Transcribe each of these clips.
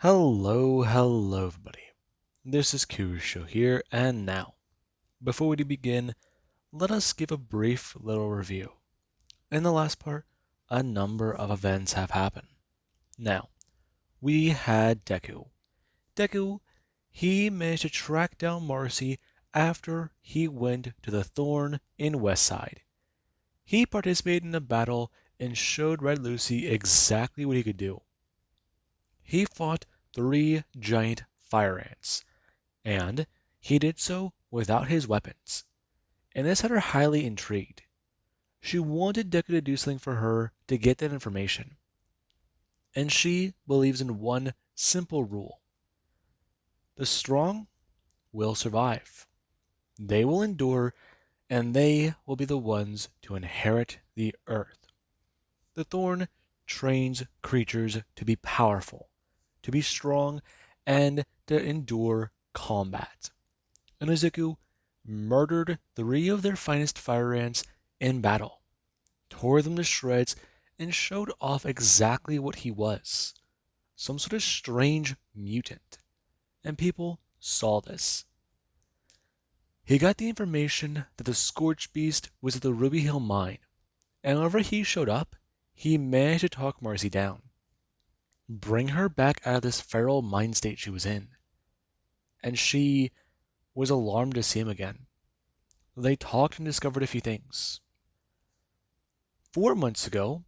Hello, everybody. This is Show here, and now, before we begin, let us give a brief little review. In the last part, a number of events have happened. Now, we had Deku. Deku, he managed to track down Marcy after he went to the Thorn in Westside. He participated in a battle and showed Red Lucy exactly what he could do. He fought 3 giant fire ants, and he did so without his weapons, and this had her highly intrigued. She wanted Deku to do something for her to get that information, and she believes in one simple rule: the strong will survive. They will endure, and they will be the ones to inherit the earth. The thorn trains creatures to be powerful, to be strong, and to endure combat. And Izuku murdered 3 of their finest fire ants in battle, tore them to shreds, and showed off exactly what he was: some sort of strange mutant. And people saw this. He got the information that the Scorch Beast was at the Ruby Hill mine, and whenever he showed up, he managed to talk Marcy down, bring her back out of this feral mind state she was in. And she was alarmed to see him again. They talked and discovered a few things. 4 months ago,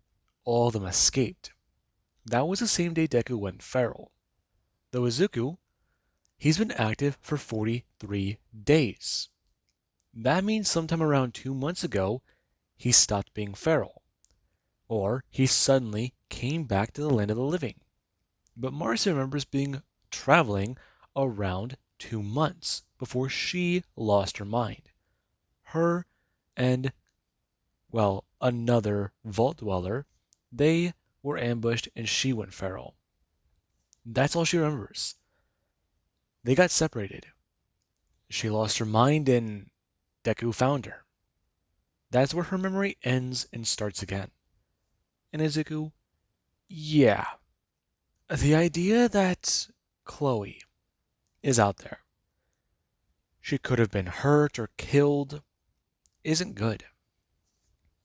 all of them escaped. That was the same day Deku went feral. Though Izuku, he's been active for 43 days. That means sometime around 2 months ago, he stopped being feral. Or he suddenly came back to the land of the living. But Marcy remembers traveling around 2 months before she lost her mind. Her and, well, another vault dweller, they were ambushed and she went feral. That's all she remembers. They got separated. She lost her mind and Deku found her. That's where her memory ends and starts again. And Izuku, yeah, the idea that Chloe is out there, she could have been hurt or killed, isn't good.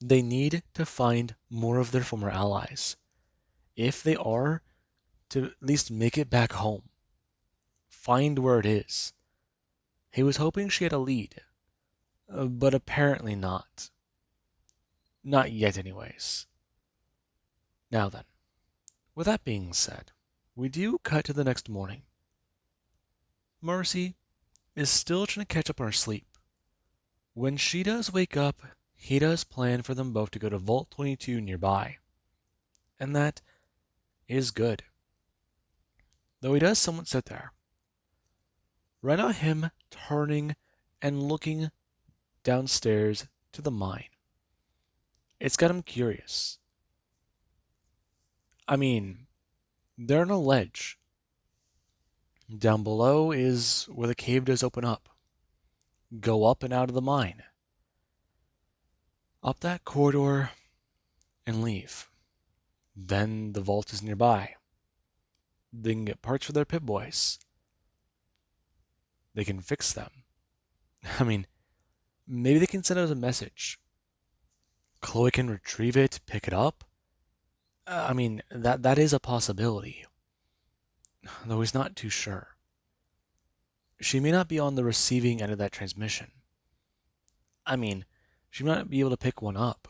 They need to find more of their former allies. If they are, to at least make it back home. Find where it is. He was hoping she had a lead, but apparently not. Not yet, anyways. Now then, with that being said, we do cut to the next morning. Marcy is still trying to catch up on her sleep. When she does wake up, he does plan for them both to go to Vault 22 nearby. And that is good. Though he does somewhat sit there. Right now, him turning and looking downstairs to the mine. It's got him curious. I mean, they're on a ledge. Down below is where the cave does open up. Go up and out of the mine. Up that corridor and leave. Then the vault is nearby. They can get parts for their Pip-Boys. They can fix them. I mean, maybe they can send out a message. Chloe can retrieve it, pick it up. I mean, that is a possibility. Though he's not too sure. She may not be on the receiving end of that transmission. I mean, she might not be able to pick one up.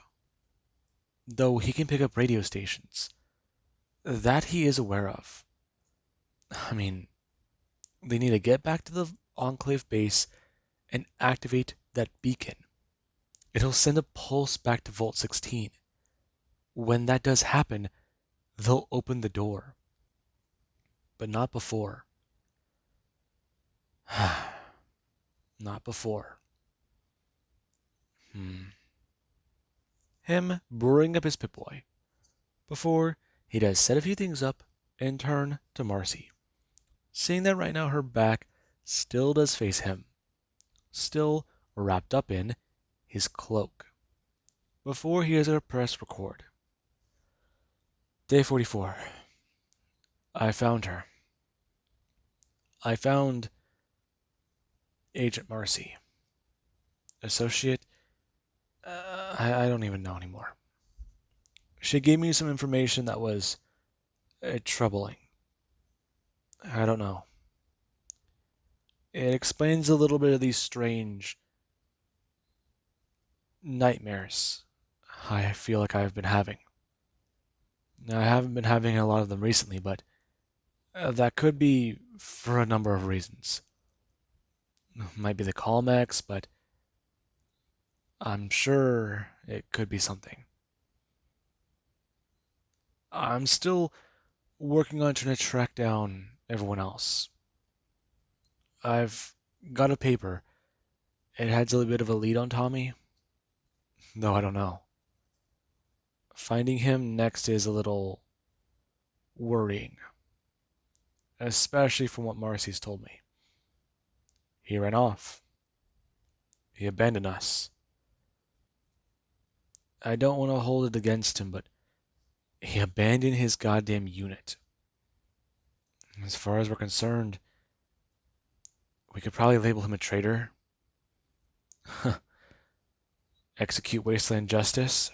Though he can pick up radio stations. That he is aware of. I mean, they need to get back to the Enclave base and activate that beacon. It'll send a pulse back to Vault 16. When that does happen, they'll open the door. But not before. Not before. Him brewing up his Pip-Boy before he does set a few things up and turn to Marcy, seeing that right now her back still does face him, still wrapped up in his cloak, before he has to press record. Day 44. I found her. I found Agent Marcy. Associate? I don't even know anymore. She gave me some information that was troubling. I don't know. It explains a little bit of these strange nightmares I feel like I've been having. Now, I haven't been having a lot of them recently, but that could be for a number of reasons. Might be the Calmex, but I'm sure it could be something. I'm still working on trying to track down everyone else. I've got a paper. It has a little bit of a lead on Tommy, though I don't know. Finding him next is a little worrying, especially from what Marcy's told me. He ran off. He abandoned us. I don't want to hold it against him, but he abandoned his goddamn unit. As far as we're concerned, we could probably label him a traitor. Execute Wasteland Justice.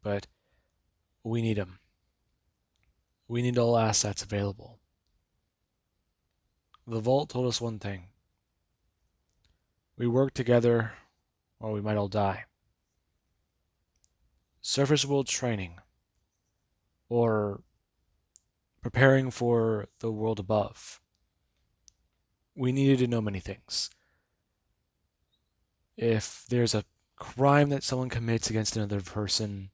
But we need him. We need all assets available. The Vault told us one thing. We work together, or we might all die. Surface world training, or preparing for the world above. We needed to know many things. If there's a crime that someone commits against another person,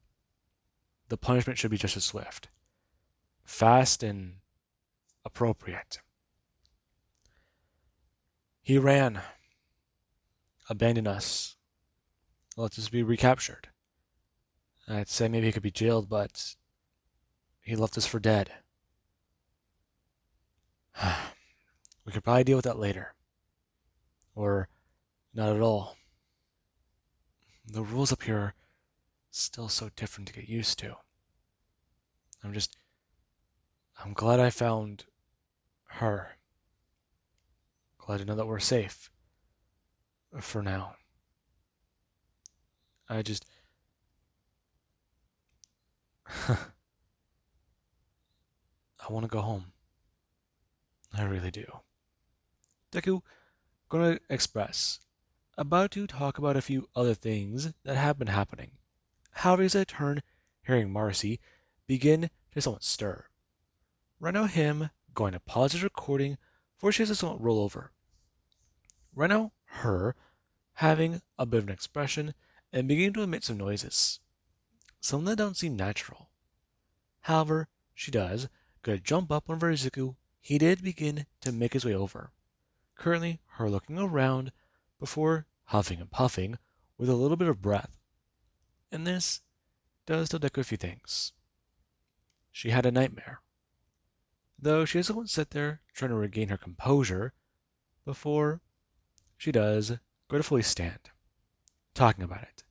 the punishment should be just as swift, fast, and appropriate. He ran, abandoned us, let us be recaptured. I'd say maybe he could be jailed, but he left us for dead. We could probably deal with that later. Or not at all. The rules up here are still so different to get used to. I'm glad I found her. Glad to know that we're safe. For now. I want to go home. I really do. Deku, gonna express. About to talk about a few other things that have been happening. However, as I turn, hearing Marcy begin to somewhat stir. Right now, him going to pause his recording for she has to somewhat roll over. Right now, her having a bit of an expression and beginning to emit some noises. Some that don't seem natural. However, she does go to jump up whenever Izuku he did begin to make his way over. Currently, her looking around before huffing and puffing with a little bit of breath. And this does tell Deku a few things. She had a nightmare. Though she doesn't sit there trying to regain her composure before she does go to fully stand, talking about it.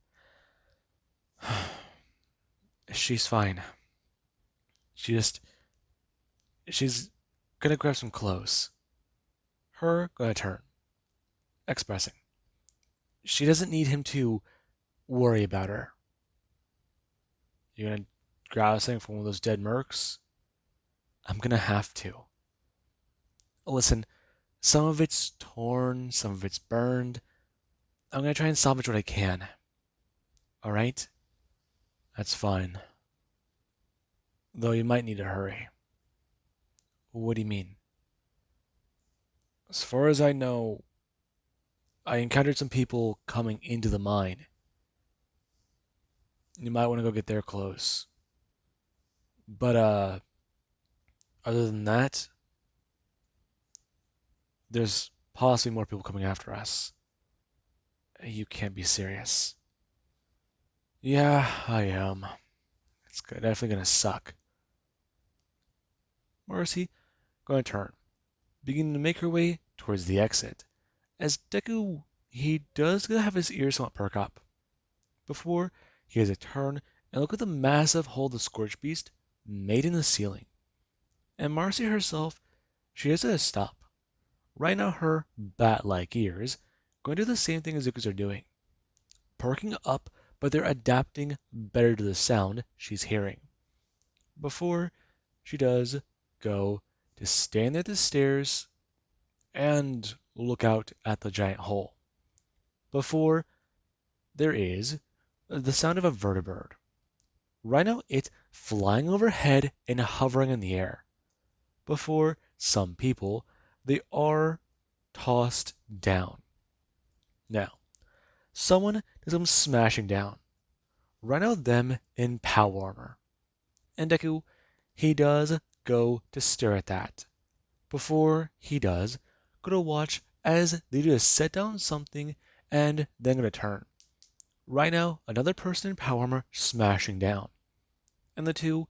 She's fine. She's gonna grab some clothes. Her gonna turn, expressing. She doesn't need him to worry about her. You gonna grab something from one of those dead mercs? I'm gonna have to. Listen, some of it's torn, some of it's burned. I'm gonna try and salvage what I can. Alright? That's fine. Though you might need to hurry. What do you mean? As far as I know, I encountered some people coming into the mine. You might want to go get their clothes. But, other than that, there's possibly more people coming after us. You can't be serious. Yeah, I am. It's definitely gonna suck. Marcy, going to turn, beginning to make her way towards the exit. As Deku, he does have his ears somewhat perk up. Before he has a turn and look at the massive hole the Scorch Beast made in the ceiling. And Marcy herself she has to stop. Right now, her bat-like ears going to do the same thing as Zuko's are doing, perking up, but they're adapting better to the sound she's hearing. Before she does go to stand at the stairs and look out at the giant hole. Before there is the sound of a vertibird. Right now, it's flying overhead and hovering in the air. Before some people, they are tossed down. Now, someone does come smashing down. Right now, them in power armor. And Deku, he does go to stare at that. Before he does, go to watch as they do set down something and then gonna turn. Right now, another person in power armor smashing down. And the two,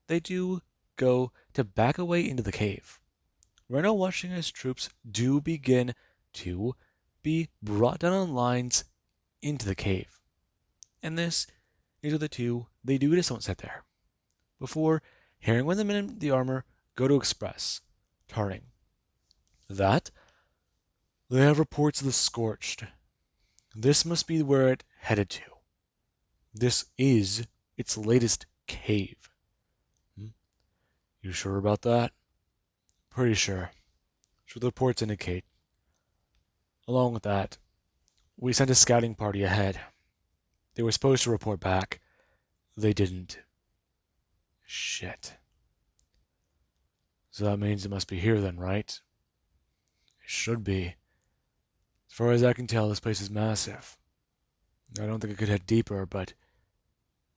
they do go to back away into the cave. Right now, watching as troops do begin to be brought down on lines into the cave. And these are the two, they do just don't sit there. Before hearing when the men in the armor go to express, turning. That, they have reports of the Scorched. This must be where it headed to. This is its latest cave. You sure about that? Pretty sure. So the reports indicate. Along with that, we sent a scouting party ahead. They were supposed to report back. They didn't. Shit. So that means it must be here then, right? It should be. As far as I can tell, this place is massive. I don't think it could head deeper, but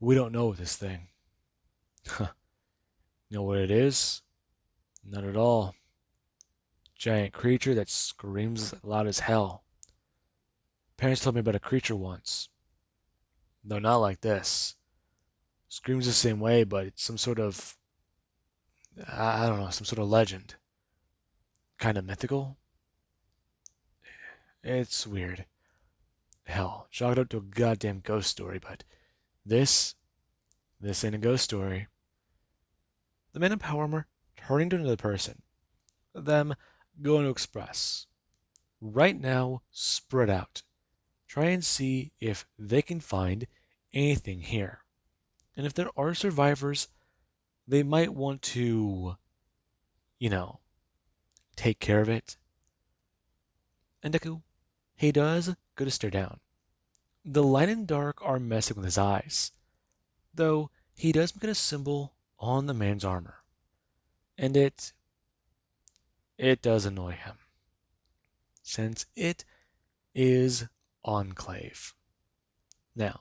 we don't know this thing. Huh. You know what it is? Not at all. Giant creature that screams loud as hell. Parents told me about a creature once. Though not like this. Screams the same way, but it's some sort of, I don't know, some sort of legend. Kind of mythical. It's weird. Hell, chalk it up to a goddamn ghost story, but this ain't a ghost story. The man in power armor turning to another person. Them going to express. Right now, spread out. Try and see if they can find anything here. And if there are survivors, they might want to, take care of it. And Deku, he does go to stare down. The light and dark are messing with his eyes, though he does make a symbol on the man's armor. And it does annoy him, since it is Enclave. Now,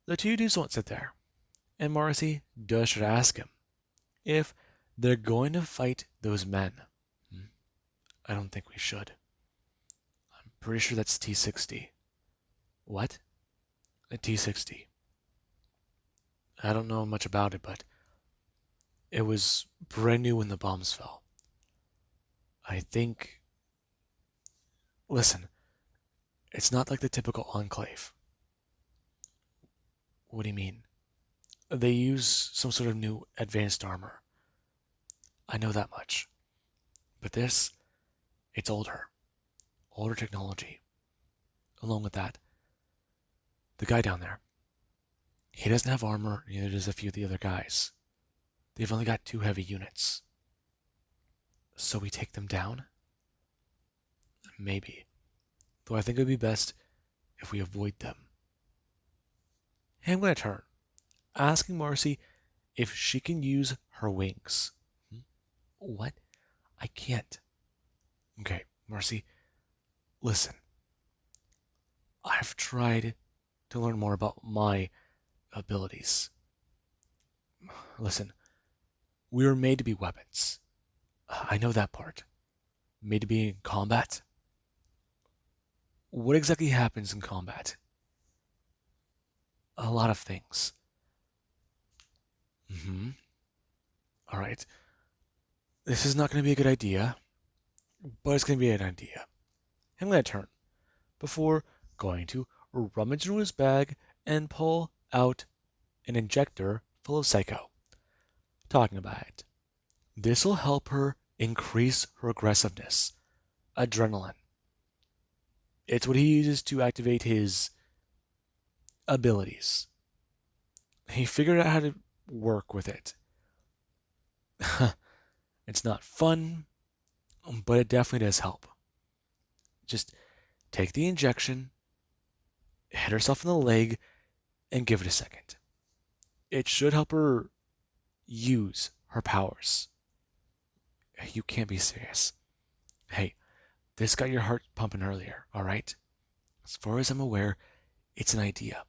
the two dudes won't sit there, and Marcy does try to ask him if they're going to fight those men. I don't think we should. I'm pretty sure that's T-60. What? A T-60. I don't know much about it, but it was brand new when the bombs fell. I think... Listen, it's not like the typical Enclave. What do you mean? They use some sort of new advanced armor. I know that much. But this, it's older. Older technology. Along with that, the guy down there, he doesn't have armor, neither does a few of the other guys. They've only got 2 heavy units. So we take them down? Maybe. Though I think it would be best if we avoid them. Hey, I'm going to turn, asking Marcy if she can use her wings. What? I can't. Okay, Marcy, listen. I've tried to learn more about my abilities. Listen, we were made to be weapons. I know that part. Made to be in combat. What exactly happens in combat? A lot of things. Alright. This is not going to be a good idea, but it's going to be an idea. I'm going to turn before going to rummage into his bag and pull out an injector full of Psycho. Talking about it. This will help her increase her aggressiveness, adrenaline. It's what he uses to activate his abilities. He figured out how to work with it. It's not fun, but it definitely does help. Just take the injection, hit herself in the leg, and give it a second. It should help her use her powers. You can't be serious. Hey, this got your heart pumping earlier, alright? As far as I'm aware, it's an idea.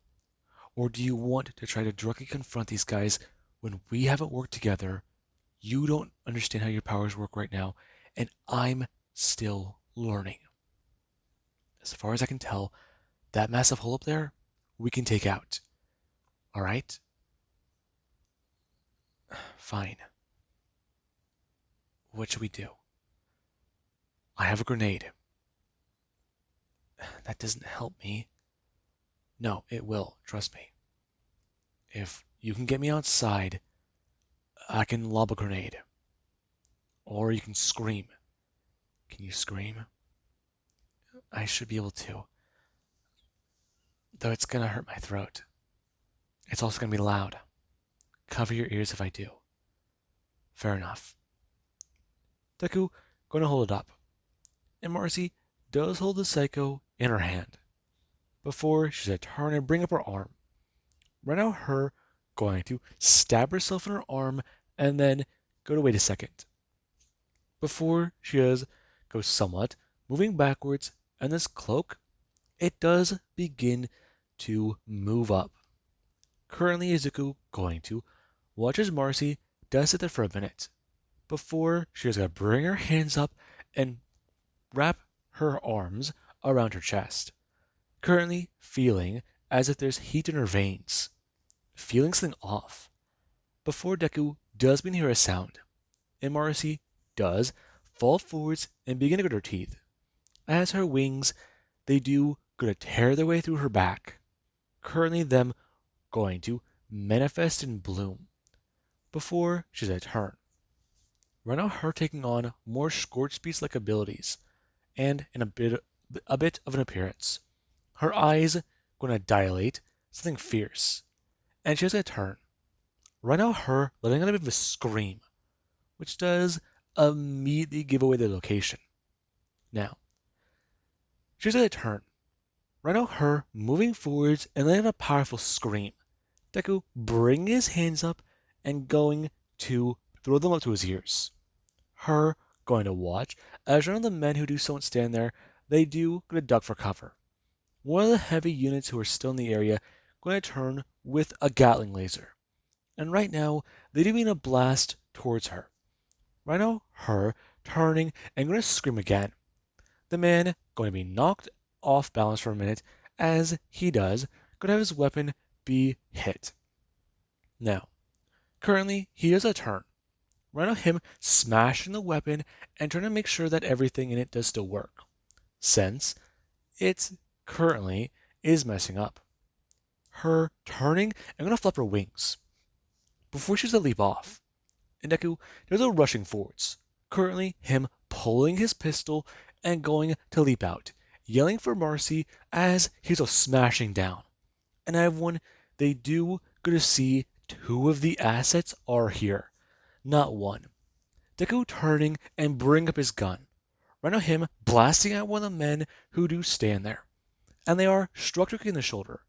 Or do you want to try to directly confront these guys when we haven't worked together? You don't understand how your powers work right now, and I'm still learning. As far as I can tell, that massive hole up there, we can take out. Alright? Fine. What should we do? I have a grenade. That doesn't help me. No, it will. Trust me. If you can get me outside, I can lob a grenade. Or you can scream. Can you scream? I should be able to. Though it's gonna hurt my throat. It's also gonna be loud. Cover your ears if I do. Fair enough. Deku, gonna hold it up. And Marcy does hold the Psycho in her hand. Before she's gonna turn and bring up her arm. Right now, her going to stab herself in her arm and then go to wait a second. Before she does go somewhat, moving backwards, and this cloak, it does begin to move up. Currently, Izuku going to watch as Marcy does sit there for a minute. Before she is going to bring her hands up and wrap her arms around her chest. Currently feeling as if there's heat in her veins. Feeling something off. Before Deku does begin to hear a sound, and Marcy does fall forwards and begin to grit her teeth. As her wings, they do go to tear their way through her back. Currently them going to manifest in bloom. Before she's a turn. Right now her taking on more Scorch Beast-like abilities, and in a bit of an appearance. Her eyes going to dilate, something fierce. And she has a turn. Right now her letting out a bit of a scream, which does immediately give away the location. Now, she's going to turn. Right now her moving forwards and letting out a powerful scream. Deku bringing his hands up and going to throw them up to his ears. Her going to watch as one of the men who do so and stand there, they do going to duck for cover. One of the heavy units who are still in the area going to turn with a Gatling laser. And right now, they do mean a blast towards her. Right now, her turning and going to scream again. The man going to be knocked off balance for a minute as he does, going to have his weapon be hit. Now, currently, he does a turn. Right now, him smashing the weapon and trying to make sure that everything in it does still work. Since it currently is messing up. Her turning and going to flap her wings. Before she's to leap off. And Deku does a rushing forwards. Currently, him pulling his pistol and going to leap out, yelling for Marcy as he's smashing down. And everyone, they do go to see two of the assets are here, not one. Deku turning and bring up his gun. Right now him blasting at one of the men who do stand there. And they are struck directly in the shoulder.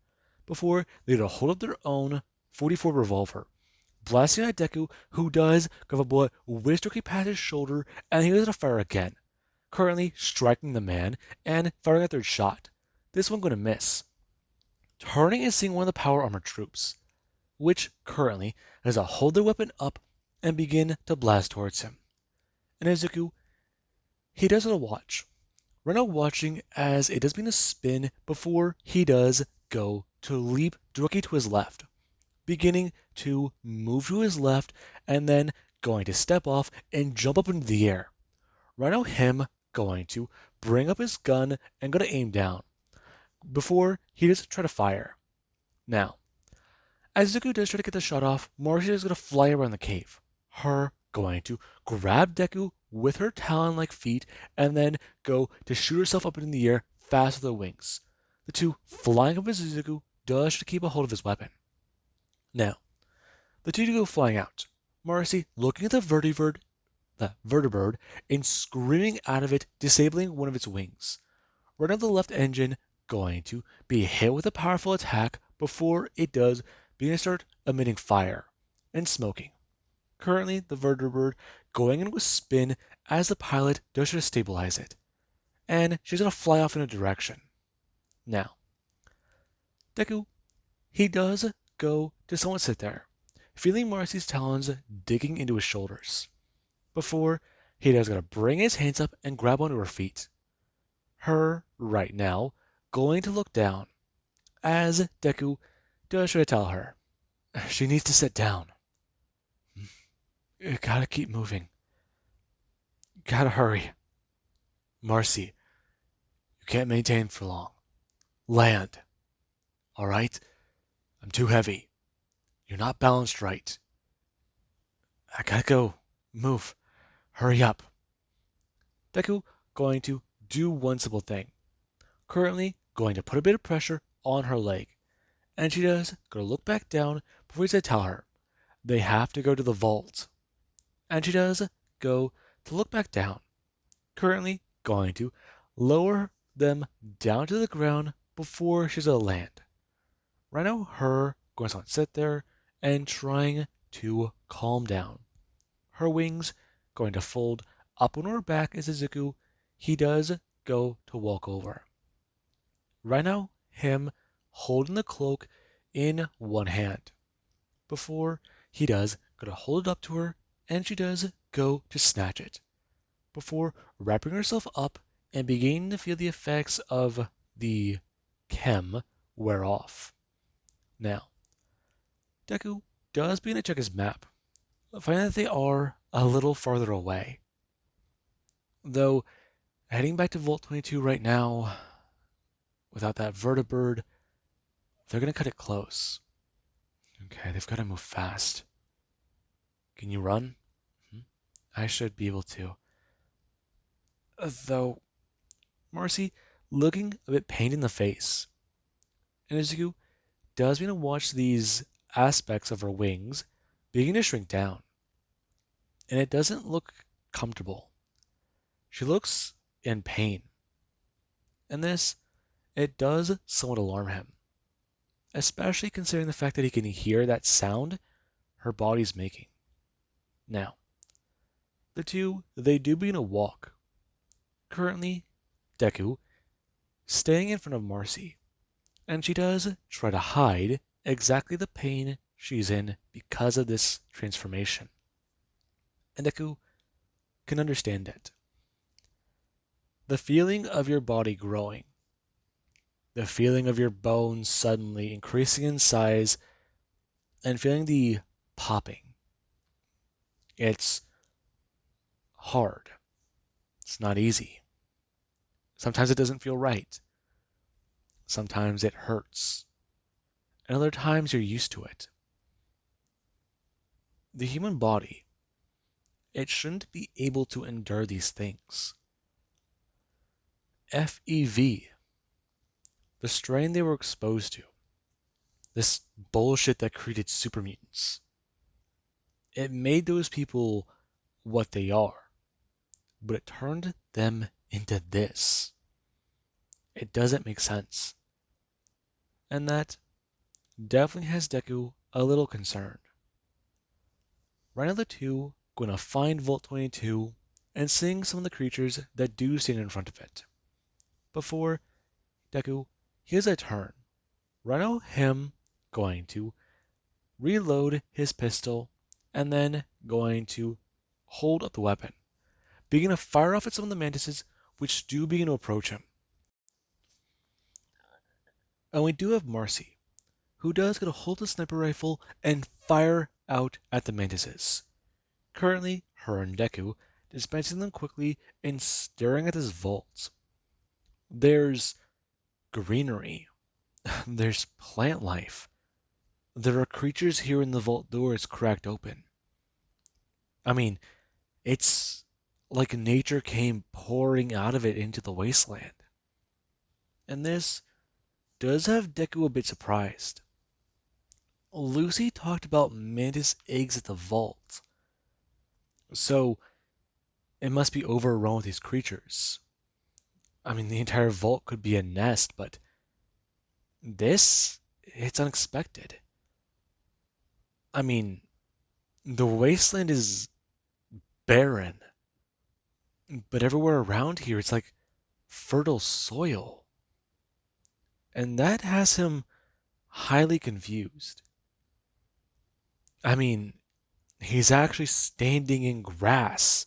Before they go to hold up their own 44 revolver. Blasting at Deku, who does have a bullet whiz directly past his shoulder, and he goes to fire again. Currently striking the man and firing a third shot. This one going to miss. Turning and seeing one of the power armored troops, which currently has to hold their weapon up and begin to blast towards him. And Izuku, he does a watch. Right now watching as it does begin to spin before he does go to leap directly to his left. Beginning to move to his left and then going to step off and jump up into the air. Right now him going to bring up his gun and going to aim down. Before he does try to fire. Now, as Deku does try to get the shot off, Marcy is going to fly around the cave. Her going to grab Deku with her talon-like feet and then go to shoot herself up in the air fast with her wings. The two flying up as Izuku does to keep a hold of his weapon. Now, the two go flying out. Marcy looking at the vertibird, and screaming out of it, disabling one of its wings. Right now the left engine going to be hit with a powerful attack before it does begin to start emitting fire and smoking. Currently, the vertibird going into a spin as the pilot does try to stabilize it. And she's going to fly off in a direction. Now, Deku, he does go to somewhat sit there, feeling Marcy's talons digging into his shoulders. Before he does going to bring his hands up and grab onto her feet. Her, right now, going to look down, as Deku does try to tell her she needs to sit down. You gotta keep moving. You gotta hurry. Marcy, you can't maintain for long. Land. Alright? I'm too heavy. You're not balanced right. I gotta go. Move. Hurry up. Deku going to do one simple thing. Currently going to put a bit of pressure on her leg. And she does go to look back down before he's going to tell her they have to go to the vault. And she does go to look back down. Currently going to lower them down to the ground before she's going to land. Right now, her going to sit there and trying to calm down. Her wings going to fold up on her back as Izuku, he does go to walk over. Right now, him holding the cloak in one hand. Before he does go to hold it up to her, and she does go to snatch it. Before wrapping herself up and beginning to feel the effects of the chem wear off. Now, Deku does begin to check his map, finding that they are a little farther away. Though, heading back to Vault 22 right now, without that vertibird, they're going to cut it close. Okay, they've got to move fast. Can you run? I should be able to. Though, Marcy looking a bit pained in the face. And Izuku does begin to watch these aspects of her wings begin to shrink down. And it doesn't look comfortable. She looks in pain. And this, it does somewhat alarm him. Especially considering the fact that he can hear that sound her body's making. Now, the two, they do begin to walk. Currently, Deku staying in front of Marcy, and she does try to hide exactly the pain she's in because of this transformation. And Deku can understand it. The feeling of your body growing, the feeling of your bones suddenly increasing in size, and feeling the popping. It's hard. It's not easy. Sometimes it doesn't feel right. Sometimes it hurts. And other times you're used to it. The human body, it shouldn't be able to endure these things. FEV, the strain they were exposed to, this bullshit that created super mutants, it made those people what they are, but it turned them into this. It doesn't make sense. And that definitely has Deku a little concerned. Right now the two going to find Vault 22 and seeing some of the creatures that do stand in front of it. Before Deku, he has a turn. Right now him going to reload his pistol and then going to hold up the weapon, begin to fire off at some of the mantises which do begin to approach him. And we do have Marcy, who does get to hold the sniper rifle and fire out at the mantises. Currently, her and Deku dispensing them quickly and staring at this vault. There's greenery. There's plant life. There are creatures here in the vault door is cracked open. I mean, it's like nature came pouring out of it into the wasteland. And this does have Deku a bit surprised. Lucy talked about mantis eggs at the vault, so it must be overrun with these creatures. I mean, the entire vault could be a nest, but it's unexpected. I mean, the wasteland is barren, but everywhere around here it's like fertile soil. And that has him highly confused. I mean, he's actually standing in grass.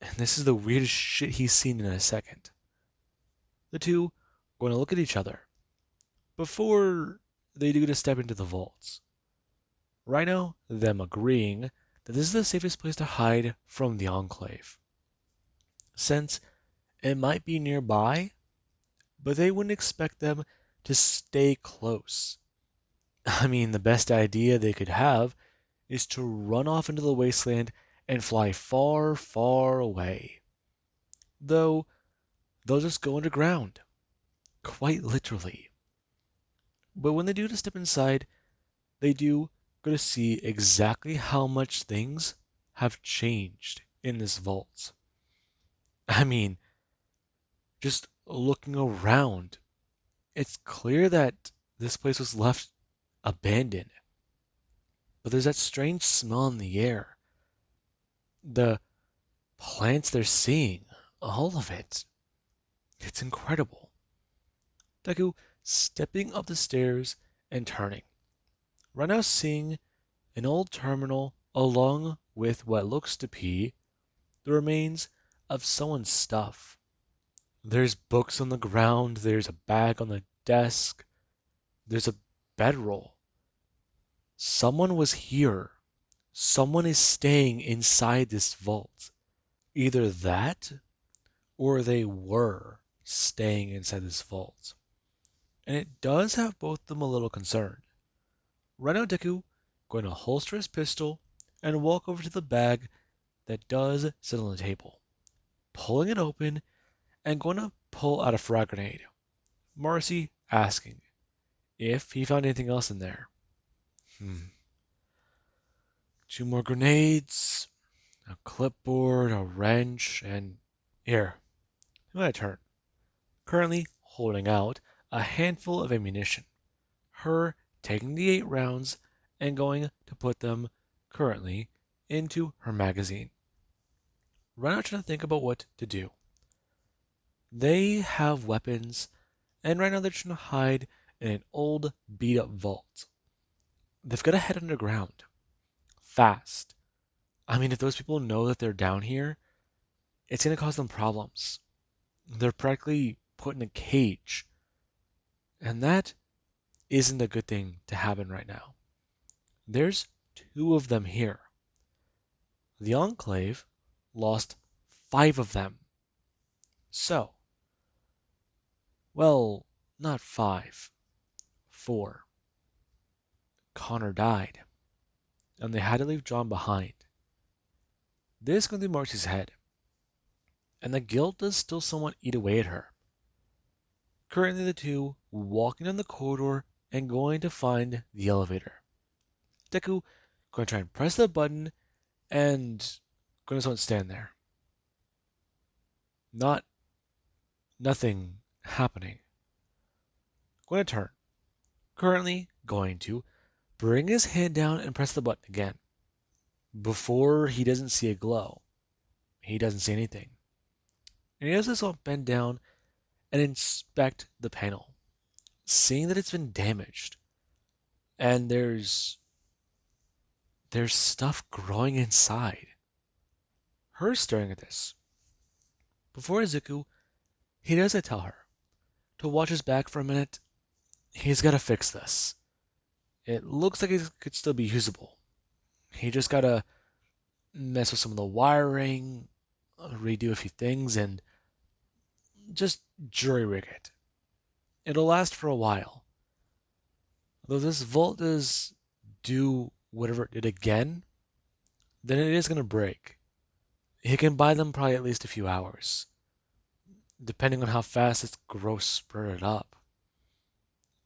And this is the weirdest shit he's seen in a second. The two going to look at each other before they do to step into the vaults. Rhino, them agreeing that this is the safest place to hide from the Enclave, since it might be nearby, but they wouldn't expect them to stay close. I mean, the best idea they could have is to run off into the wasteland and fly far, far away. Though, they'll just go underground, quite literally. But when they do to step inside, they do go to see exactly how much things have changed in this vault. I mean, just looking around, it's clear that this place was left abandoned. But there's that strange smell in the air. The plants they're seeing, all of it. It's incredible. Deku stepping up the stairs and turning. Right now seeing an old terminal along with what looks to be the remains of someone's stuff. There's books on the ground, there's a bag on the desk, there's a bedroll. Someone was here. Someone is staying inside this vault. Either that, or they were staying inside this vault. And it does have both of them a little concerned. Right now, Deku going to holster his pistol and walk over to the bag that does sit on the table, pulling it open and going to pull out a frag grenade. Marcy asking if he found anything else in there. 2 more grenades, a clipboard, a wrench, and here, my turn. Currently holding out a handful of ammunition. Her taking the 8 rounds and going to put them currently into her magazine. Right now trying to think about what to do. They have weapons, and right now they're trying to hide in an old beat up vault. They've got to head underground. Fast. I mean, if those people know that they're down here, it's going to cause them problems. They're practically put in a cage. And that isn't a good thing to happen right now. There's 2 of them here. The Enclave lost 5 of them. So, well, not 5, 4. Connor died, and they had to leave John behind. This going through Marcy's head, and the guilt does still somewhat eat away at her. Currently, the 2 walking down the corridor and going to find the elevator. Deku going to try and press the button and going to stand there. Nothing happening. Going to turn. Currently going to bring his hand down and press the button again. Before he doesn't see a glow. He doesn't see anything. And he does this one bend down and inspect the panel, seeing that it's been damaged. And there's stuff growing inside. Her staring at this. Before Izuku, he does tell her to watch his back for a minute. He's got to fix this. It looks like it could still be usable. He just got to mess with some of the wiring, redo a few things, and just jury rig it. It'll last for a while. Though this vault does do whatever it did again, then it is going to break. He can buy them probably at least a few hours, depending on how fast its growth spurted up.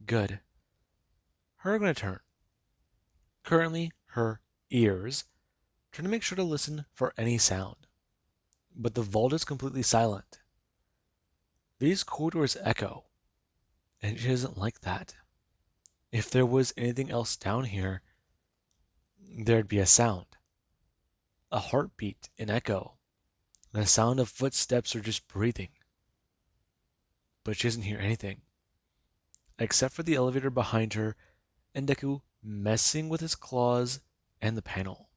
Good. Her gonna turn. Currently, her ears trying to make sure to listen for any sound, but the vault is completely silent. These corridors echo, and she doesn't like that. If there was anything else down here, there'd be a sound, a heartbeat, an echo, the sound of footsteps or just breathing. But she doesn't hear anything, except for the elevator behind her and Deku messing with his claws and the panel.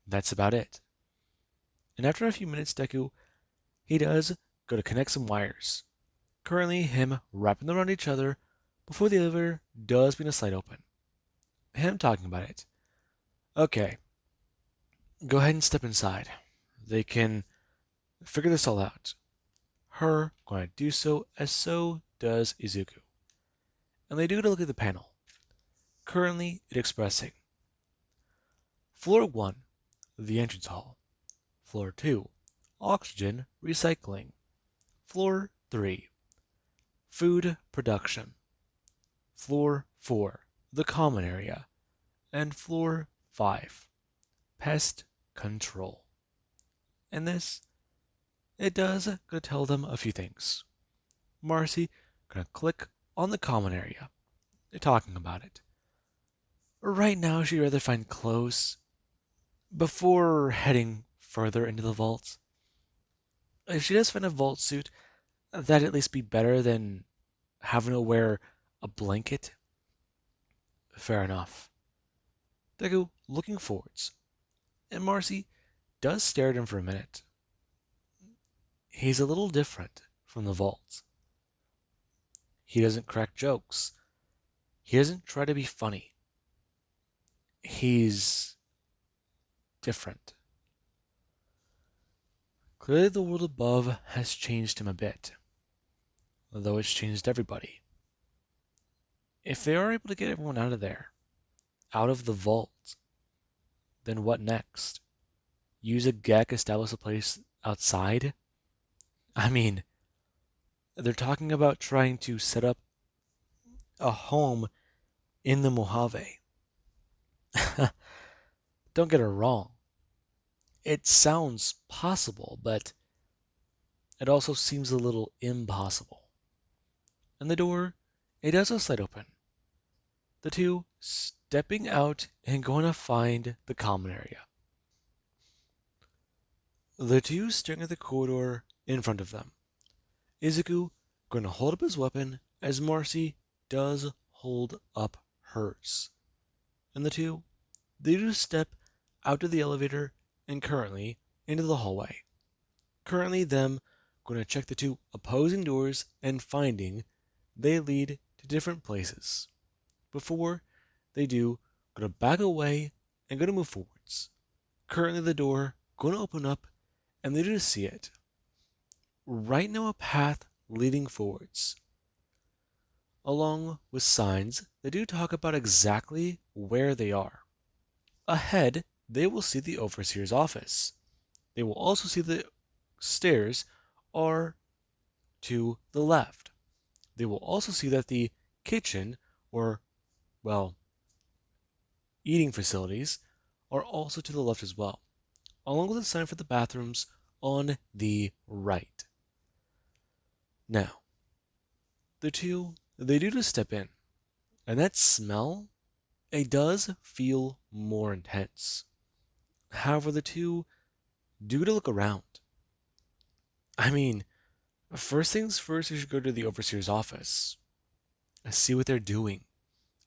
That's about it. And after a few minutes, Deku, he does go to connect some wires. Currently, him wrapping them around each other before the elevator does begin to slide open. Him talking about it. Okay, go ahead and step inside. They can figure this all out. Her going to do so, as so does Izuku. And they do get to look at the panel. Currently, it expressing Floor 1, the entrance hall. Floor 2, oxygen recycling. Floor 3, food production. Floor 4, the common area. And floor 5, pest control. And this, it does gonna tell them a few things. Marcy gonna click on the common area. They're talking about it. Right now, she'd rather find clothes before heading further into the vault. If she does find a vault suit, that'd at least be better than having to wear a blanket. Fair enough. Deku looking forwards, and Marcy does stare at him for a minute. He's a little different from the vault. He doesn't crack jokes. He doesn't try to be funny. He's different. Clearly, the world above has changed him a bit, although it's changed everybody. If they are able to get everyone out of there, out of the vault, then what next? Use a gek, establish a place outside? I mean, they're talking about trying to set up a home in the Mojave. Don't get it wrong. It sounds possible, but it also seems a little impossible. And the door, it does slide open. The two stepping out and going to find the common area. The two staring at the corridor in front of them. Izuku going to hold up his weapon as Marcy does hold up hers. And the two, they do step out of the elevator and currently into the hallway. Currently them going to check the two opposing doors and finding they lead to different places. Before they do, going to back away and going to move forwards. Currently the door going to open up and they do see it. Right now a path leading forwards. Along with signs that do talk about exactly where they are. Ahead, they will see the overseer's office. They will also see the stairs are to the left. They will also see that the kitchen, or, well, eating facilities, are also to the left as well, along with a sign for the bathrooms on the right. Now, the two, they do just step in, and that smell, it does feel more intense. However, the two do to look around. I mean, first things first, you should go to the overseer's office, see what they're doing,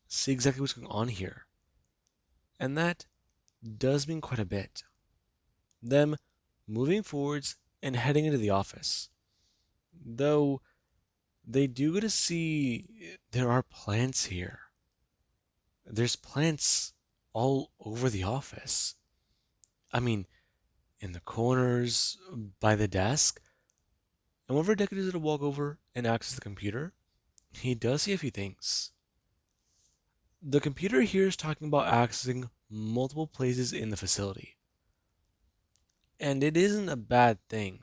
see exactly what's going on here. And that does mean quite a bit. Them moving forwards and heading into the office. Though they do get to see there are plants here. There's plants all over the office. I mean, in the corners, by the desk. And whenever Deku does to walk over and access the computer, he does see a few things. The computer here is talking about accessing multiple places in the facility. And it isn't a bad thing.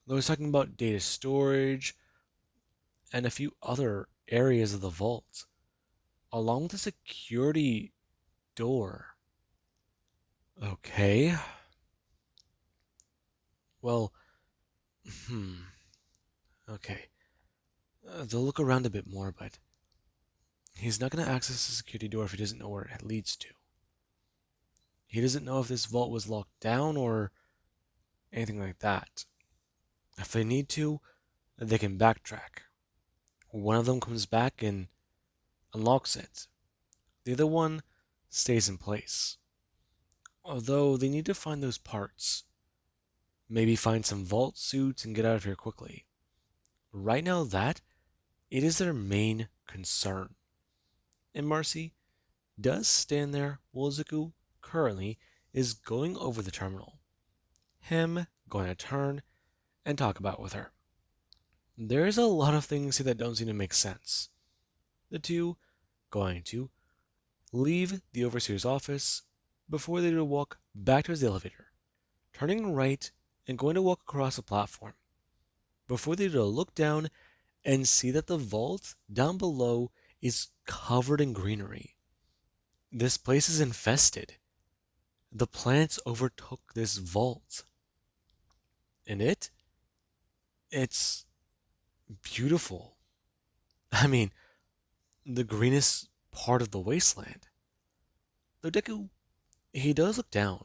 I was talking about data storage and a few other areas of the vault, along with the security door. Okay, well, hmm, okay. They'll look around a bit more, but he's not going to access the security door if he doesn't know where it leads to. He doesn't know if this vault was locked down or anything like that. If they need to, they can backtrack. One of them comes back and unlocks it. The other one stays in place. Although they need to find those parts. Maybe find some vault suits and get out of here quickly. Right now, it is their main concern. And Marcy does stand there while Zuko currently is going over the terminal. Him going to turn and talk about with her. There's a lot of things here that don't seem to make sense. The two going to leave the overseer's office before they do walk back towards the elevator, turning right and going to walk across the platform. Before they do look down and see that the vault down below is covered in greenery. This place is infested. The plants overtook this vault. And it's beautiful. I mean, the greenest part of the wasteland. Though Deku, he does look down.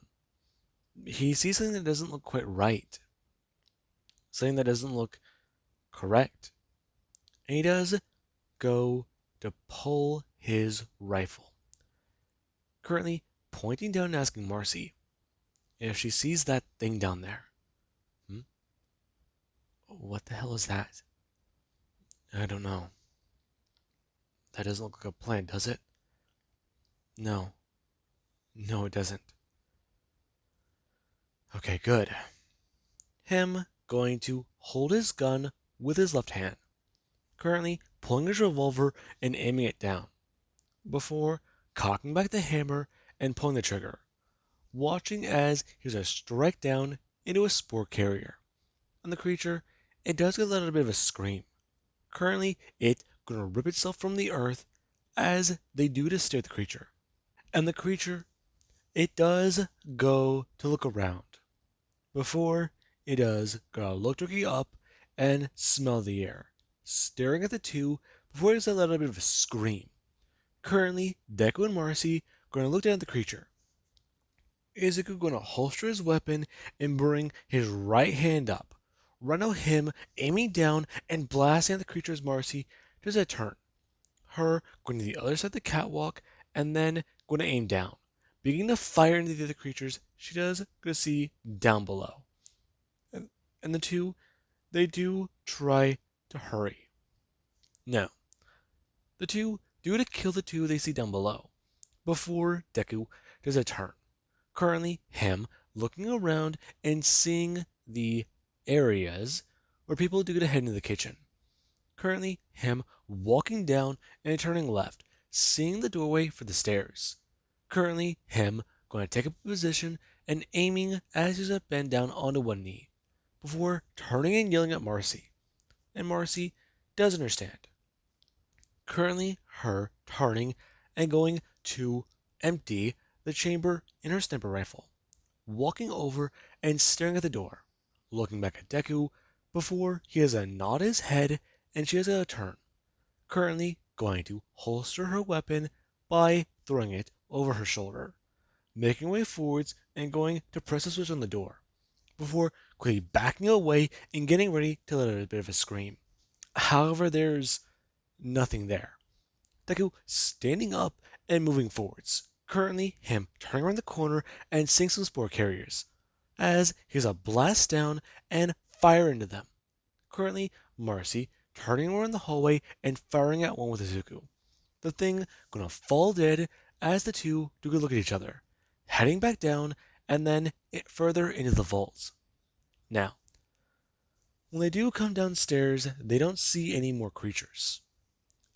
He sees something that doesn't look quite right. Something that doesn't look correct. And he does go to pull his rifle. Currently pointing down and asking Marcy if she sees that thing down there. Hmm? What the hell is that? I don't know. That doesn't look like a plant, does it? No. No, it doesn't. Okay, good. Him going to hold his gun with his left hand, currently pulling his revolver and aiming it down, before cocking back the hammer and pulling the trigger, watching as he's a strike down into a spore carrier. And the creature, it does get a little bit of a scream. Currently, it gonna rip itself from the earth as they do to stare at the creature. And the creature, it does go to look around before it does go look directly up and smell the air, staring at the two before it does a little bit of a scream. Currently, Deku and Marcy going to look down at the creature. Izuku going to holster his weapon and bring his right hand up. Run out him, aiming down and blasting at the creature as Marcy does a turn. Her going to the other side of the catwalk and then going to aim down, beginning to fire into the other creatures she does go to see down below. And the two, they do try to hurry. Now, the two do to kill the two they see down below, before Deku does a turn. Currently, him looking around and seeing the areas where people do get to head into the kitchen. Currently, him walking down and turning left, seeing the doorway for the stairs. Currently, him going to take up a position and aiming as he's to bend down onto one knee, before turning and yelling at Marcy. And Marcy does understand. Currently, her turning and going to empty the chamber in her sniper rifle, walking over and staring at the door, looking back at Deku before he has a nod his head and she has a turn. Currently going to holster her weapon by throwing it over her shoulder, making way forwards and going to press the switch on the door, before quickly backing away and getting ready to let out a bit of a scream. However, there's nothing there. Deku standing up and moving forwards. Currently, him turning around the corner and seeing some spore carriers, as he's a blast down and fire into them. Currently, Marcy turning around the hallway and firing at one with Izuku. The thing gonna fall dead as the two do a look at each other, heading back down and then further into the vaults. Now, when they do come downstairs, they don't see any more creatures,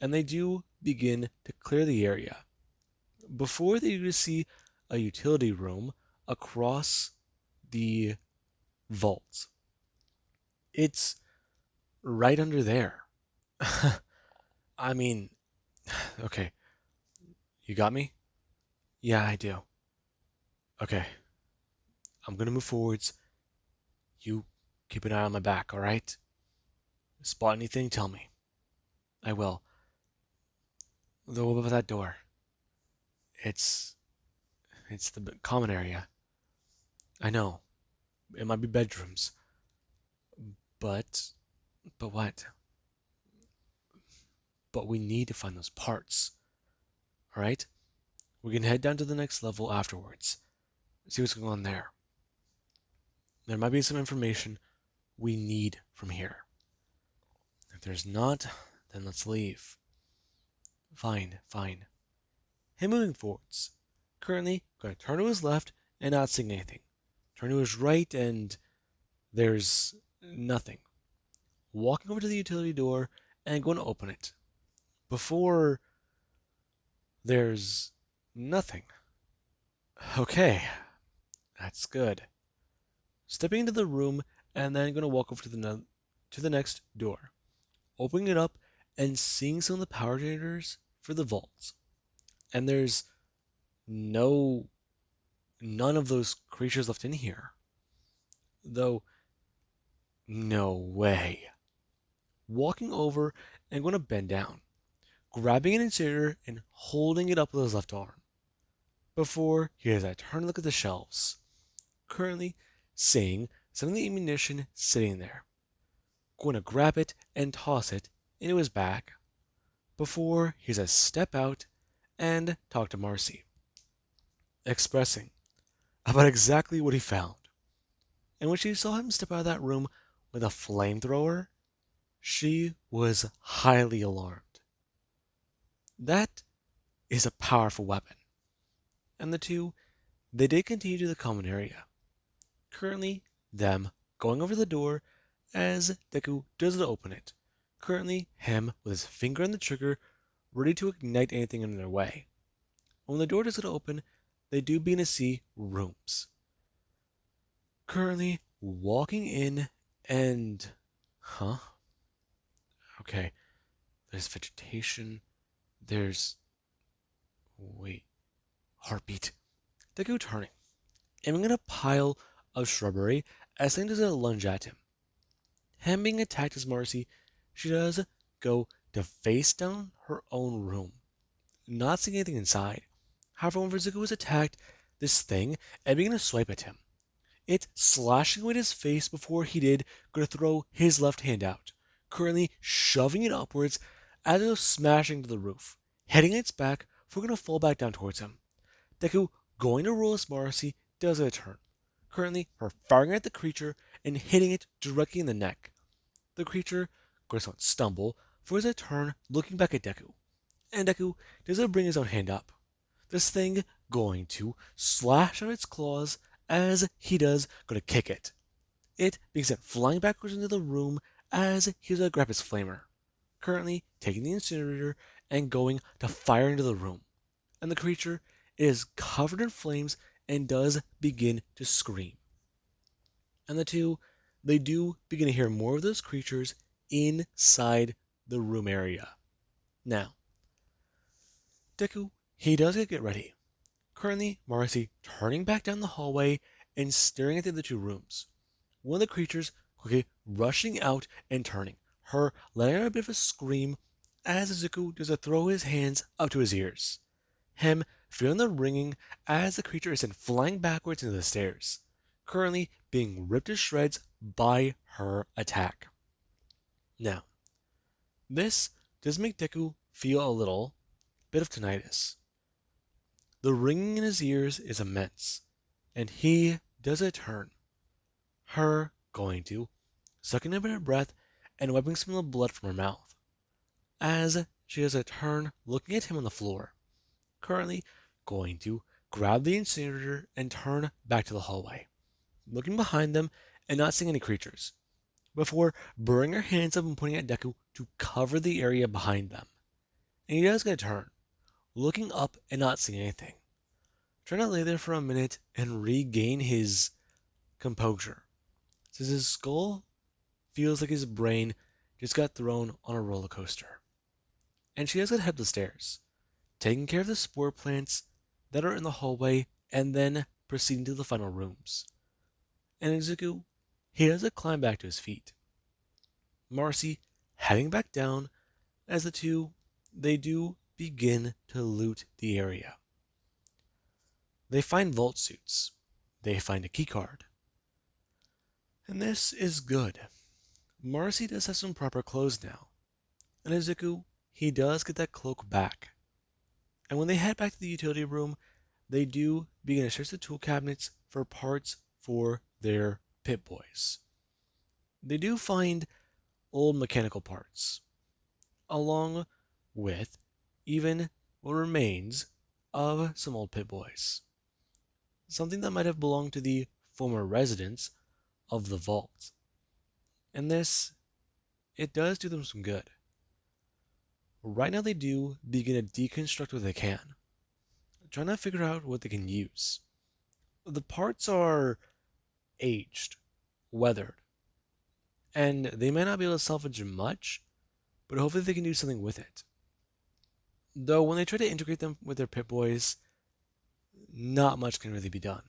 and they do begin to clear the area before they do see a utility room across the vault. It's right under there. I mean, okay, you got me? Yeah, I do. Okay, I'm gonna move forwards. You keep an eye on my back, alright? Spot anything, tell me. I will. Though above that door. It's it's the common area. I know. It might be bedrooms. But what? But we need to find those parts. Alright? We can head down to the next level afterwards. See what's going on there. There might be some information we need from here. If there's not, then let's leave. Fine, fine. Him moving forwards. Currently, going to turn to his left and not seeing anything. Turn to his right and there's nothing. Walking over to the utility door and going to open it. Before there's nothing. Okay, that's good. Stepping into the room and then going to walk over to the next door. Opening it up and seeing some of the power generators for the vaults. And there's none of those creatures left in here. Though, no way. Walking over and going to bend down, grabbing an incinerator and holding it up with his left arm. Before he has a turn to look at the shelves, currently seeing some of the ammunition sitting there. Going to grab it and toss it into his bag. Before he has a step out and talk to Marcy, expressing about exactly what he found. And when she saw him step out of that room with a flamethrower, she was highly alarmed. That is a powerful weapon. And the two, they did continue to the common area. Currently, them going over the door as Deku does not open it. Currently, him with his finger on the trigger, ready to ignite anything in their way. When the door does not open, they do begin to see rooms. Currently, walking in and... Huh? Okay. There's vegetation. There's... Wait. Heartbeat. Deku turning, aiming at a pile of shrubbery as things does a lunge at him. Him being attacked as Marcy, she does go to face down her own room, not seeing anything inside. However, when Rizuku was attacked, this thing and began to swipe at him. It slashing away at his face before he did go to throw his left hand out, currently shoving it upwards as it was smashing to the roof, hitting its back before going to fall back down towards him. Deku going to roll as Marcy does a turn, currently her firing at the creature and hitting it directly in the neck. The creature goes on stumble for his turn looking back at Deku, and Deku doesn't bring his own hand up. This thing going to slash out its claws as he does go to kick it. It being sent flying backwards into the room as he does grab his flamer, currently taking the incinerator and going to fire into the room. And the creature is covered in flames and does begin to scream. And the two, they do begin to hear more of those creatures inside the room area. Now, Deku, he does get ready. Currently, Marcy turning back down the hallway and staring at the other two rooms. One of the creatures quickly rushing out and turning, her letting out a bit of a scream as Izuku does throw his hands up to his ears. Him feeling the ringing as the creature is sent flying backwards into the stairs, currently being ripped to shreds by her attack. Now, this does make Deku feel a little bit of tinnitus. The ringing in his ears is immense, and he does a turn. Her going to, sucking a bit of breath and wiping some of the blood from her mouth, as she does a turn looking at him on the floor, currently going to grab the incinerator and turn back to the hallway, looking behind them and not seeing any creatures, before burrowing her hands up and pointing at Deku to cover the area behind them. And he does get a turn, looking up and not seeing anything, trying to lay there for a minute and regain his composure, since his skull feels like his brain just got thrown on a roller coaster. And she does head up the stairs, taking care of the spore plants that are in the hallway and then proceeding to the final rooms. And Izuku, he doesn't climb back to his feet. Marcy heading back down as the two, they do begin to loot the area. They find vault suits. They find a keycard. And this is good. Marcy does have some proper clothes now. And Izuku, he does get that cloak back. And when they head back to the utility room, they do begin to search the tool cabinets for parts for their Pip-Boys. They do find old mechanical parts, along with even what remains of some old Pip-Boys. Something that might have belonged to the former residents of the vault. And this, it does do them some good. Right now they do begin to deconstruct what they can, trying to figure out what they can use. The parts are aged, weathered, and they may not be able to salvage much, but hopefully they can do something with it. Though when they try to integrate them with their Pip-Boys, not much can really be done.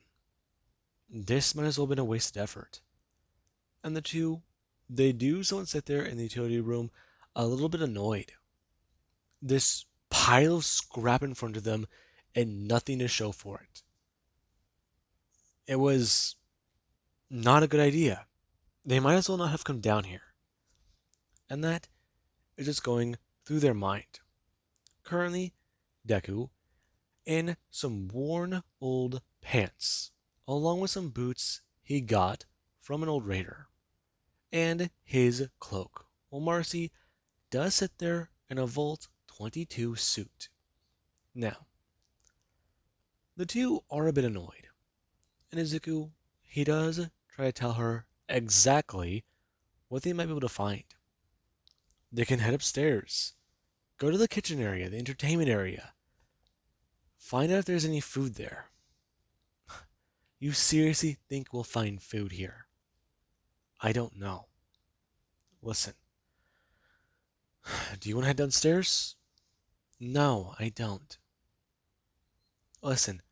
This might as well have been a wasted effort. And the two, they do somewhat sit there in the utility room a little bit annoyed. This pile of scrap in front of them and nothing to show for it. It was not a good idea. They might as well not have come down here. And that is just going through their mind. Currently, Deku in some worn old pants, along with some boots he got from an old raider, and his cloak, while Marcy does sit there in a Vault 22 suit. Now, the two are a bit annoyed, and Izuku, he does try to tell her exactly what they might be able to find. They can head upstairs, go to the kitchen area, the entertainment area, find out if there's any food there. You seriously think we'll find food here? I don't know. Listen, do you want to head downstairs? No, I don't. Listen,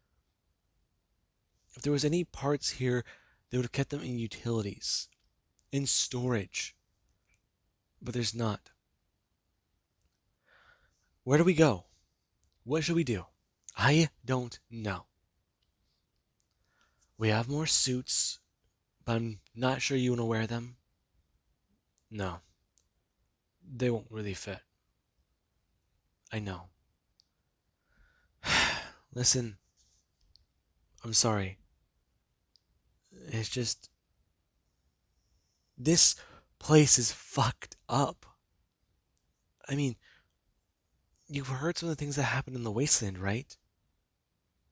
if there was any parts here, they would have kept them in utilities, in storage. But there's not. Where do we go? What should we do? I don't know. We have more suits, but I'm not sure you want to wear them. No, they won't really fit. I know. Listen, I'm sorry. It's just, this place is fucked up. I mean, you've heard some of the things that happened in the wasteland, right?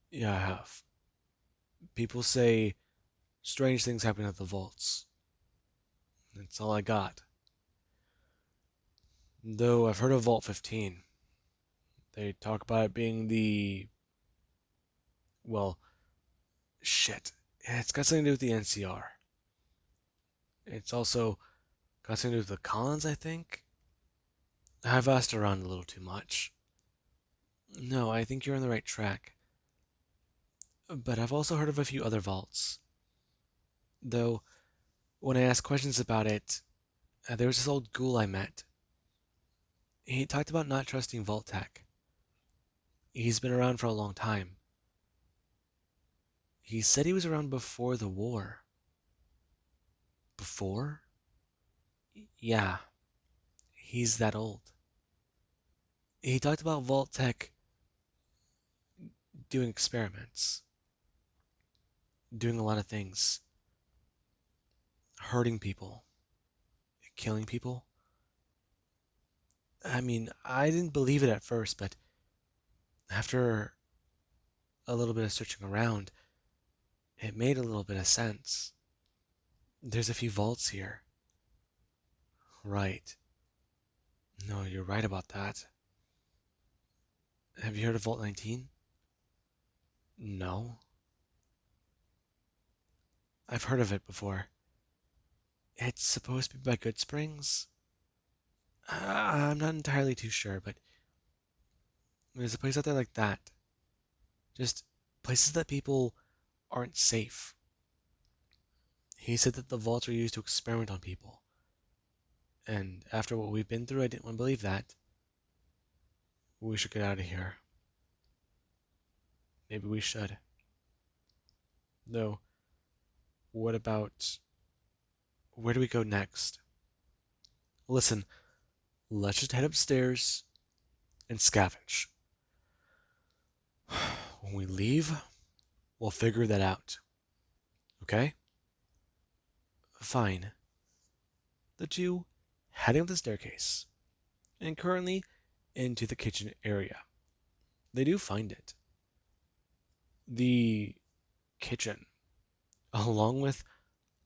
Yeah, I have. People say strange things happen at the vaults. That's all I got. Though I've heard of Vault 15. They talk about it being the... Well, shit. It's got something to do with the NCR. It's also got something to do with the Collins, I think? I've asked around a little too much. No, I think you're on the right track. But I've also heard of a few other vaults. Though, when I asked questions about it, there was this old ghoul I met. He talked about not trusting Vault Tech. He's been around for a long time. He said he was around before the war. Before? Yeah, he's that old. He talked about Vault Tech doing experiments, doing a lot of things, hurting people, killing people. I mean, I didn't believe it at first, but after a little bit of searching around, it made a little bit of sense. There's a few vaults here. Right. No, you're right about that. Have you heard of Vault 19? No. I've heard of it before. It's supposed to be by Good Springs? I'm not entirely too sure, but there's a place out there like that. Just places that people aren't safe. He said that the vaults are used to experiment on people. And after what we've been through, I didn't want to believe that. We should get out of here. Maybe we should. Though, what about... where do we go next? Listen, let's just head upstairs and scavenge. When we leave, we'll figure that out. Okay? Fine. The two heading up the staircase, and currently into the kitchen area. They do find it. The kitchen, along with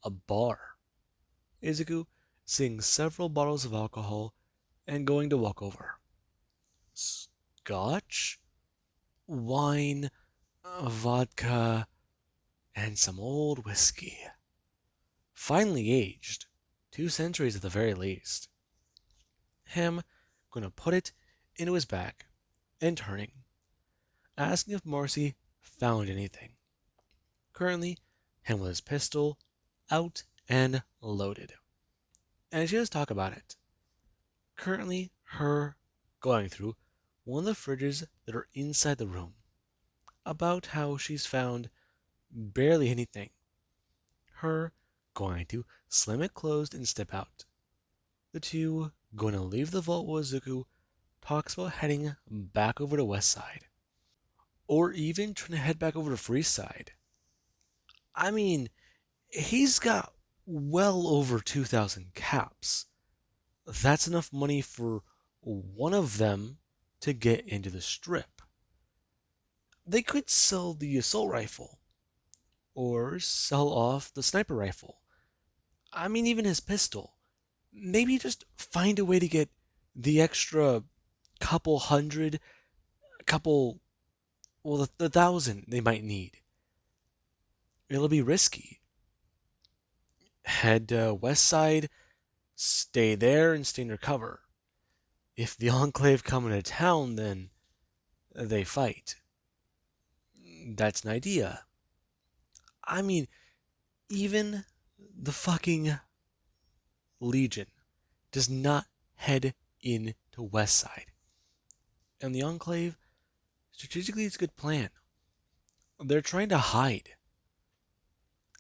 a bar. Izuku seeing several bottles of alcohol and going to walk over. Scotch, wine, vodka, and some old whiskey. Finely aged, 2 centuries at the very least. Him gonna put it into his bag and turning, asking if Marcy found anything. Currently, him with his pistol out and loaded. And she does talk about it. Currently, her going through one of the fridges that are inside the room. About how she's found barely anything. Her going to slam it closed and step out. The two going to leave the vault while Zuko talks about heading back over to West Side. Or even trying to head back over to Free Side. I mean, he's got well over 2,000 caps. That's enough money for one of them to get into the strip. They could sell the assault rifle, or sell off the sniper rifle. I mean, even his pistol. Maybe just find a way to get the extra couple hundred, couple, well, the thousand they might need. It'll be risky. Head west side, stay there and stay under cover. If the Enclave come into town, then they fight. That's an idea. I mean, even the fucking Legion does not head into West Side. And the Enclave, strategically, it's a good plan. They're trying to hide.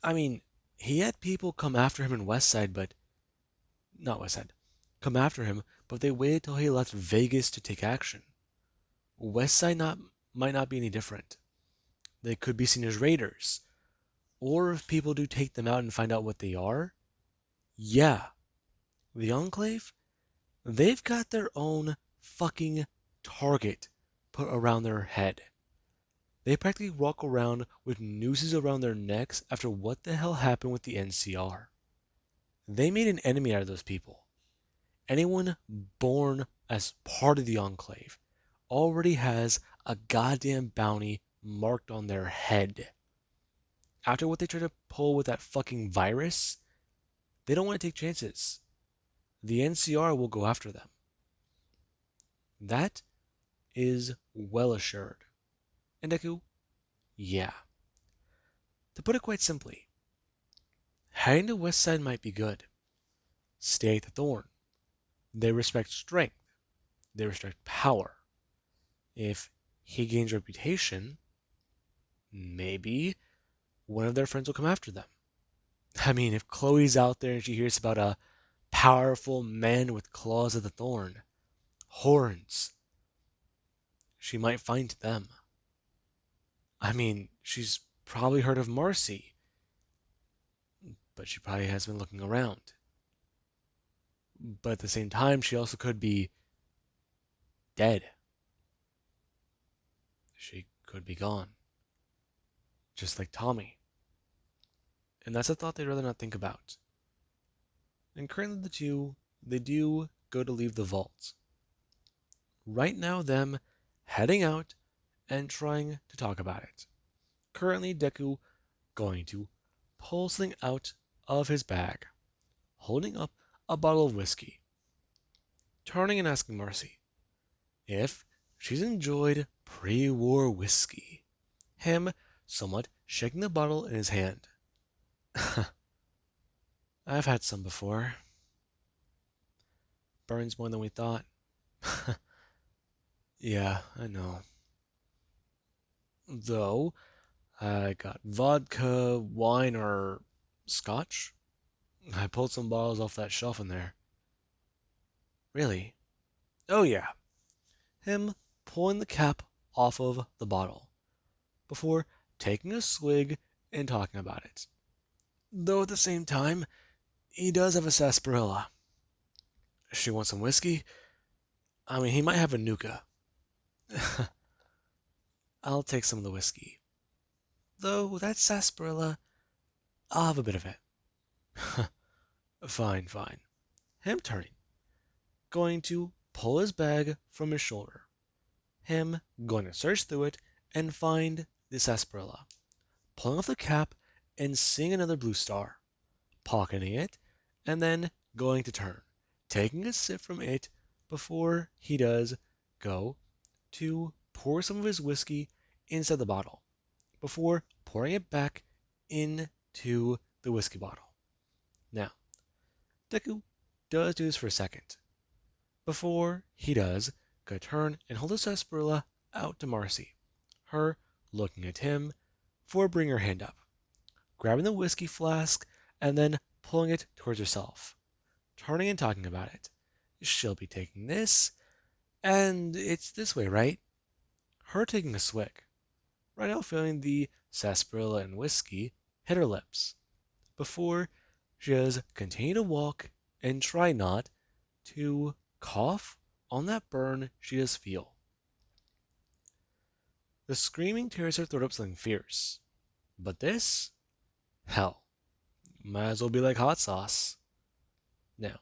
I mean, he had people come after him in West Side, but not West Side. Come after him, but they waited till he left Vegas to take action. West Side might not be any different. They could be seen as raiders. Or if people do take them out and find out what they are, yeah, the Enclave, they've got their own fucking target put around their head. They practically walk around with nooses around their necks after what the hell happened with the NCR. They made an enemy out of those people. Anyone born as part of the Enclave already has a goddamn bounty marked on their head. After what they tried to pull with that fucking virus, they don't want to take chances. The NCR will go after them. That is well assured. And Deku, yeah. To put it quite simply, heading to West Side might be good. Stay at the Thorn. They respect strength. They respect power. If he gains reputation, maybe one of their friends will come after them. I mean, if Chloe's out there and she hears about a powerful man with claws of the Thorn, horns, she might find them. I mean, she's probably heard of Marcy, but she probably has been looking around. But at the same time, she also could be dead. She could be gone. Just like Tommy. And that's a thought they'd rather not think about. And currently the two, they do go to leave the vault. Right now, them heading out and trying to talk about it. Currently, Deku going to pulls something out of his bag, holding up a bottle of whiskey, turning and asking Marcy if she's enjoyed pre-war whiskey. Him somewhat shaking the bottle in his hand. I've had some before. Burns more than we thought. Yeah, I know. Though, I got vodka, wine, or scotch. I pulled some bottles off that shelf in there. Really? Oh, yeah. Him pulling the cap off of the bottle before taking a swig and talking about it. Though at the same time, he does have a sarsaparilla. She wants some whiskey? I mean, he might have a nuka. I'll take some of the whiskey. Though that sarsaparilla, I'll have a bit of it. Fine, fine. Him turning, going to pull his bag from his shoulder. Him going to search through it and find the sarsaparilla. Pulling off the cap and seeing another blue star. Pocketing it, and then going to turn, taking a sip from it before he does go to pour some of his whiskey inside the bottle, before pouring it back into the whiskey bottle. Now, Deku does do this for a second, before he does go turn and hold the sarsaparilla out to Marcy, her looking at him for bringing her hand up, grabbing the whiskey flask and then pulling it towards herself, turning and talking about it. She'll be taking this, and it's this way, right? Her taking a swig, right now feeling the sarsaparilla and whiskey hit her lips, before she does continue to walk and try not to cough on that burn she does feel. The screaming tears her throat up something fierce, but this? Hell, might as well be like hot sauce. Now,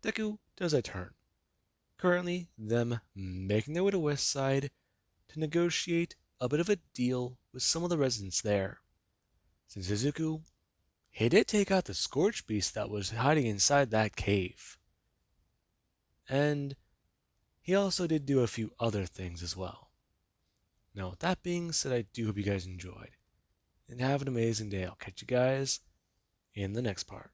Deku does a turn, currently them making their way to West Side to negotiate a bit of a deal with some of the residents there. Since Izuku, he did take out the Scorch Beast that was hiding inside that cave. And he also did do a few other things as well. Now, with that being said, I do hope you guys enjoyed. And have an amazing day. I'll catch you guys in the next part.